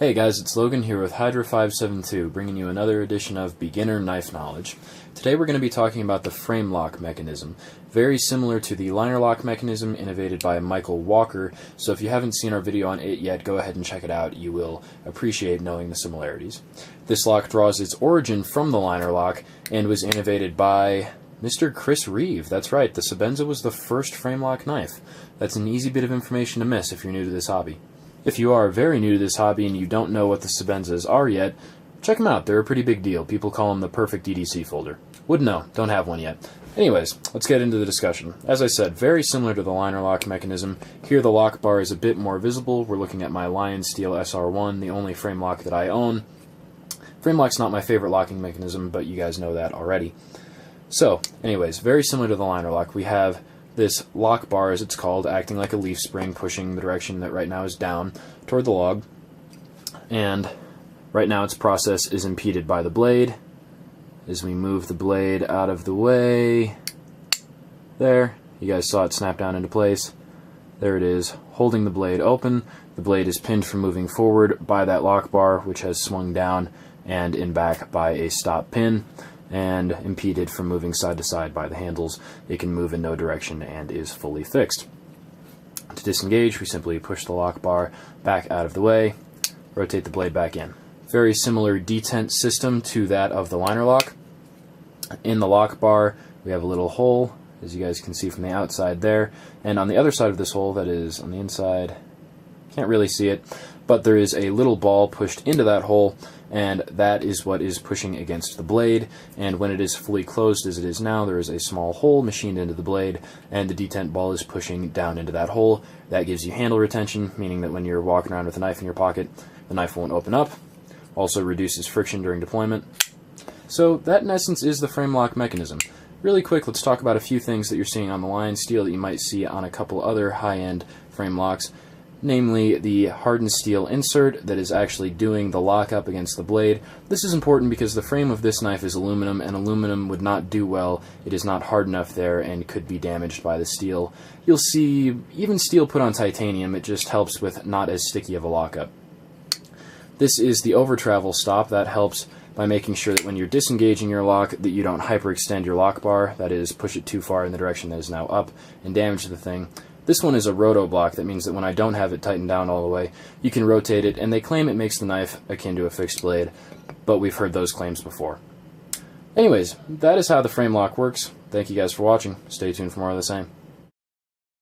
Hey guys, it's Logan here with Hydra572, bringing you another edition of Beginner Knife Knowledge. Today we're going to be talking about the frame lock mechanism, very similar to the liner lock mechanism innovated by Michael Walker, so if you haven't seen our video on it yet, go ahead and check it out. You will appreciate knowing the similarities. This lock draws its origin from the liner lock and was innovated by Mr. Chris Reeve. That's right, the Sebenza was the first frame lock knife. That's an easy bit of information to miss if you're new to this hobby. If you are very new to this hobby and you don't know what the Sebenzas are yet, check them out. They're a pretty big deal. People call them the perfect EDC folder. Wouldn't know. Don't have one yet. Anyways, let's get into the discussion. As I said, very similar to the liner lock mechanism. Here the lock bar is a bit more visible. We're looking at my Lion Steel SR1, the only frame lock that I own. Frame lock's not my favorite locking mechanism, but you guys know that already. So, anyways, very similar to the liner lock. We have this lock bar, as it's called, acting like a leaf spring, pushing the direction that right now is down toward the log. And right now its process is impeded by the blade. As we move the blade out of the way, there, you guys saw it snap down into place. There it is, holding the blade open. The blade is pinned from moving forward by that lock bar, which has swung down and in back by a stop pin, and impeded from moving side to side by the handles. It can move in no direction and is fully fixed. To disengage, we simply push the lock bar back out of the way, rotate the blade back in. Very similar detent system to that of the liner lock. In the lock bar, we have a little hole, as you guys can see from the outside there, and on the other side of this hole, that is on the inside, can't really see it, but there is a little ball pushed into that hole, and that is what is pushing against the blade. And when it is fully closed, as it is now, there is a small hole machined into the blade, and the detent ball is pushing down into that hole. That gives you handle retention, meaning that when you're walking around with a knife in your pocket, the knife won't open up. Also reduces friction during deployment. So that in essence is the frame lock mechanism. Really quick, let's talk about a few things that you're seeing on the Lion Steel that you might see on a couple other high-end frame locks. Namely, the hardened steel insert that is actually doing the lockup against the blade. This is important because the frame of this knife is aluminum, and aluminum would not do well. It is not hard enough there and could be damaged by the steel. You'll see even steel put on titanium. It just helps with not as sticky of a lockup. This is the over travel stop. That helps by making sure that when you're disengaging your lock that you don't hyperextend your lock bar, that is, push it too far in the direction that is now up and damage the thing. This one is a roto block. That means that when I don't have it tightened down all the way, you can rotate it, and they claim it makes the knife akin to a fixed blade, but we've heard those claims before. Anyways, that is how the frame lock works. Thank you guys for watching. Stay tuned for more of the same.